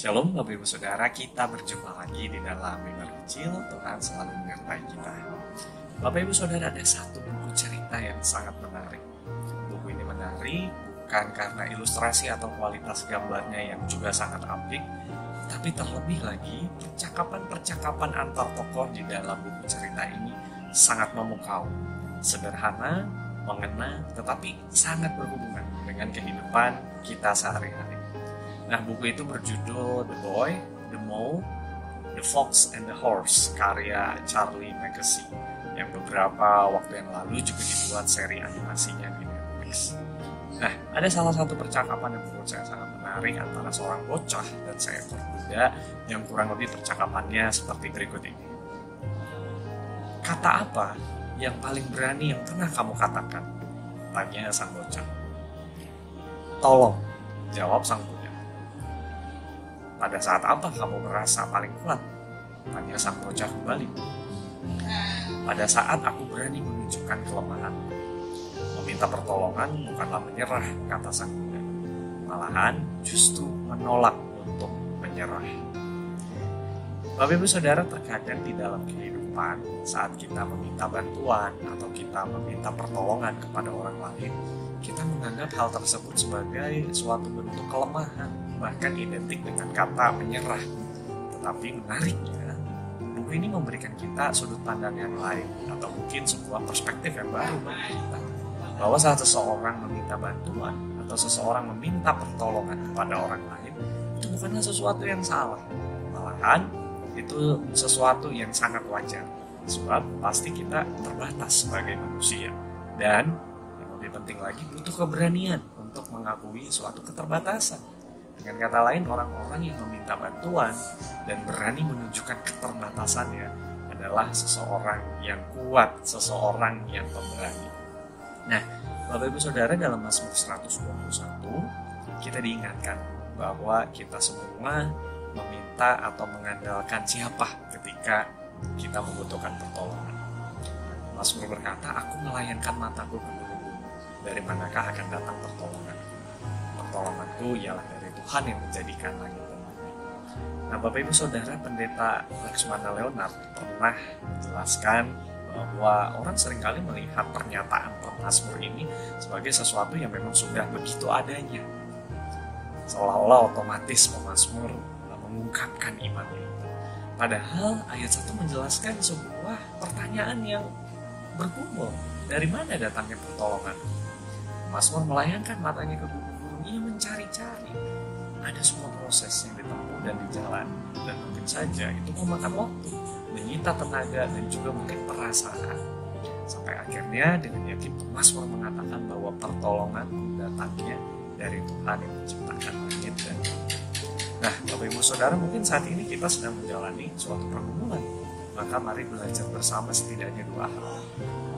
Shalom Bapak Ibu Saudara, kita berjumpa lagi di dalam mimbar kecil. Tuhan selalu menyertai kita. Bapak Ibu Saudara, ada satu buku cerita yang sangat menarik. Buku ini menarik bukan karena ilustrasi atau kualitas gambarnya yang juga sangat apik, tapi terlebih lagi percakapan-percakapan antar tokoh di dalam buku cerita ini sangat memukau, sederhana, mengena, tetapi sangat berhubungan dengan kehidupan kita sehari-hari. Nah, buku itu berjudul The Boy, The Mole, The Fox and the Horse, karya Charlie Mackesy, yang beberapa waktu yang lalu juga dibuat seri animasinya di Netflix. Nah, ada salah satu percakapan yang menurut saya sangat menarik antara seorang bocah dan seekor kuda yang kurang lebih percakapannya seperti berikut ini. Kata apa yang paling berani yang pernah kamu katakan? Tanya sang bocah. Tolong, jawab sang kuda. Pada saat apa kamu merasa paling kuat? Tanya sang bocah kembali. Pada saat aku berani menunjukkan kelemahan. Meminta pertolongan bukanlah menyerah, kata sang kuda. Malahan justru menolak untuk menyerah. Bapak Ibu Saudara, terkadang di dalam kehidupan saat kita meminta bantuan atau kita meminta pertolongan kepada orang lain, kita menganggap hal tersebut sebagai suatu bentuk kelemahan, bahkan identik dengan kata menyerah. Tetapi menariknya, buku ini memberikan kita sudut pandang yang lain, atau mungkin sebuah perspektif yang baru bagi kita, bahwa saat seseorang meminta bantuan atau seseorang meminta pertolongan kepada orang lain, itu bukanlah sesuatu yang salah. Malahan itu sesuatu yang sangat wajar, sebab pasti kita terbatas sebagai manusia, dan yang lebih penting lagi butuh keberanian untuk mengakui suatu keterbatasan. Dengan kata lain, orang-orang yang meminta bantuan dan berani menunjukkan keterbatasannya adalah seseorang yang kuat, seseorang yang pemberani. Nah, Bapak Ibu Saudara, dalam Mazmur 121 kita diingatkan bahwa kita semua meminta atau mengandalkan siapa ketika kita membutuhkan pertolongan. Mazmur berkata, aku melayangkan mataku ke gunung, dari manakah akan datang pertolongan? Pertolonganku ialah dari Tuhan yang menjadikan langit dan bumi. Nah, Bapak Ibu Saudara, Pendeta Laksmana Leonard pernah menjelaskan bahwa orang seringkali melihat pernyataan pemazmur ini sebagai sesuatu yang memang sudah begitu adanya. Seolah-olah otomatis pemazmur mengungkapkan imannya. Padahal ayat 1 menjelaskan sebuah pertanyaan yang bergumul. Dari mana datangnya pertolongan? Mazmur melayangkan matanya ke gunung-gunung, ia mencari-cari. Ada semua proses yang ditempuh dan dijalani, dan mungkin saja itu memakan waktu, menyita tenaga dan juga mungkin perasaan. Sampai akhirnya dengan yakin pemazmur mengatakan bahwa pertolongan datangnya dari Tuhan yang menciptakan langit dan bumi. Nah, Bapak Ibu Saudara, mungkin saat ini kita sedang menjalani suatu pergumulan. Maka mari belajar bersama setidaknya dua hal.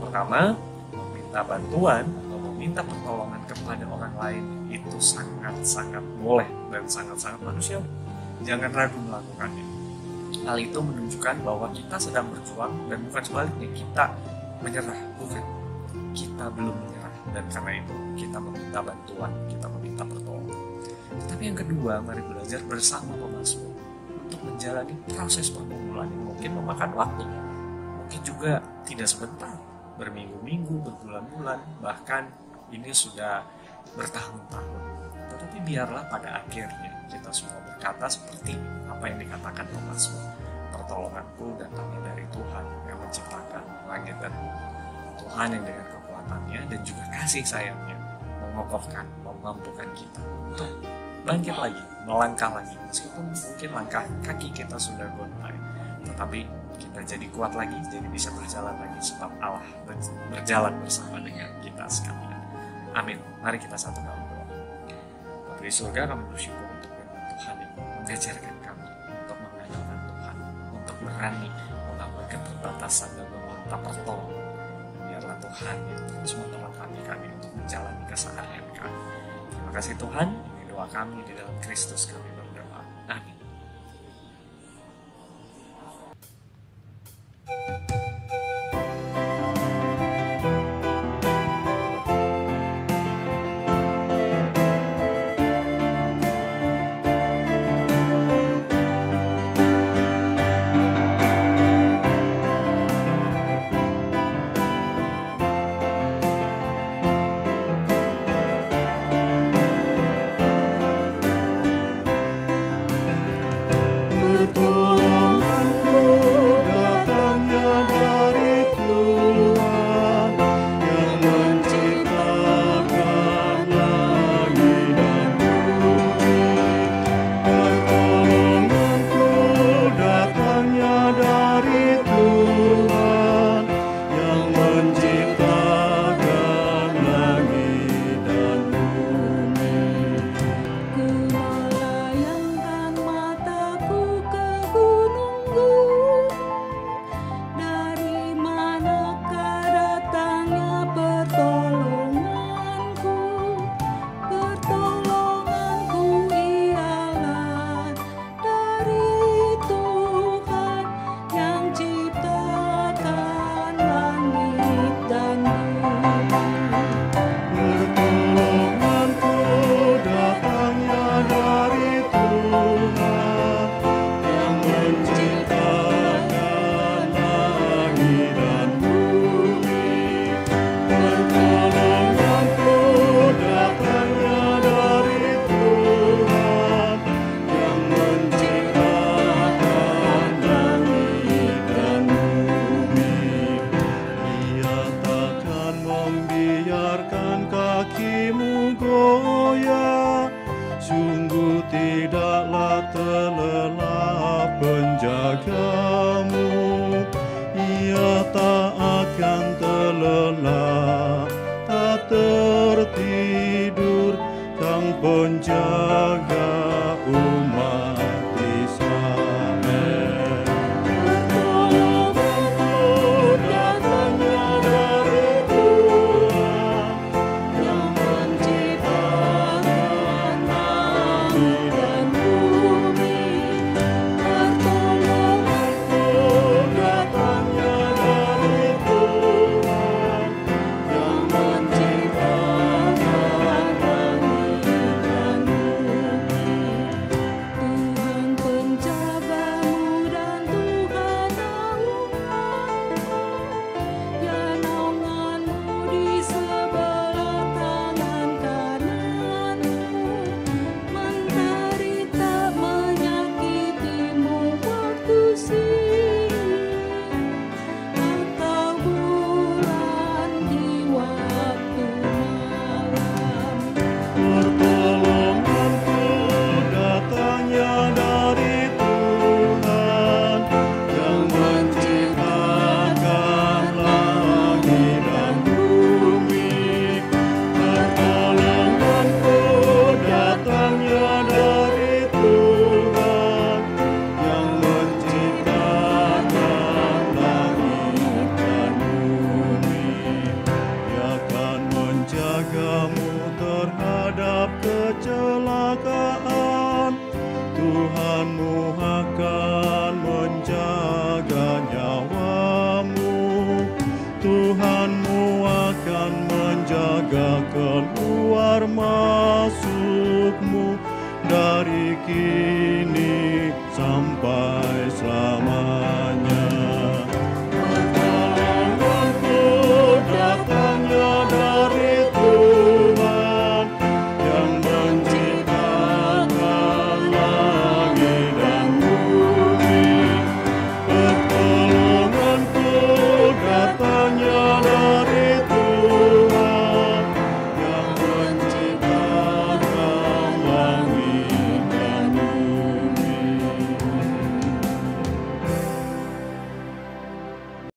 Pertama, meminta bantuan atau meminta pertolongan kepada orang lain itu sangat-sangat boleh dan sangat-sangat manusiawi. Jangan ragu melakukannya. Hal itu menunjukkan bahwa kita sedang berjuang dan bukan sebaliknya kita menyerah. Bukan. Kita belum menyerah, dan karena itu kita meminta bantuan, kita meminta pertolongan. Tapi yang kedua, mari belajar bersama pemazmur untuk menjalani proses pergumulan yang mungkin memakan waktu. Mungkin juga tidak sebentar, berminggu-minggu, berbulan-bulan, bahkan ini sudah bertahun-tahun. Tetapi biarlah pada akhirnya kita semua berkata seperti apa yang dikatakan pemazmur. Pertolonganku datangnya dari Tuhan yang menciptakan langit dan bumi. Tuhan yang dengan kekuatannya dan juga kasih sayangnya mengokohkan, memampukan kita untuk bangkit lagi, melangkah lagi. Meskipun mungkin langkah kaki kita sudah gontai, tetapi kita jadi kuat lagi, jadi bisa berjalan lagi sebab Allah berjalan bersama dengan kita sekalian. Amin. Mari kita satu dalam doa. Bapa di surga, kami bersyukur untuk firman Tuhan yang mengajarkan kami untuk mengandalkan Tuhan, untuk berani mengakui keterbatasan dan meminta pertolongan. Biarlah Tuhan yang terus memperlengkapi kami untuk menjalani keseharian kami. Terima kasih Tuhan. Doa kami di dalam Kristus kami berdoa. Amin. tidaklah terlelap penjagamu, ia tak akan terlelap, tak tertidur sang penjaga umat Israel. Pertolonganku datangnya dari Tuhan yang menciptakan langit dan bumi. Pertolonganku datangnya dari Tuhan yang menciptakan langit dan bumi. Tuhan penjagamu dan Tuhan naunganmu, ya naunganmu di sebelah tangan kananmu. Mentari tak menyakitimu waktu siang, atau bulan di waktu malam. Pertolonganku datangnya dari Tuhan yang menciptakan langit dan bumi. Pertolonganku datangnya dari Tuhan yang menciptakan langit dan bumi. Dia akan menjagamu terhadap kecelakaan. Tuhanmu akan menjaga nyawamu. Tuhanmu akan menjaga keluar masukmu dari kini sampai selamanya.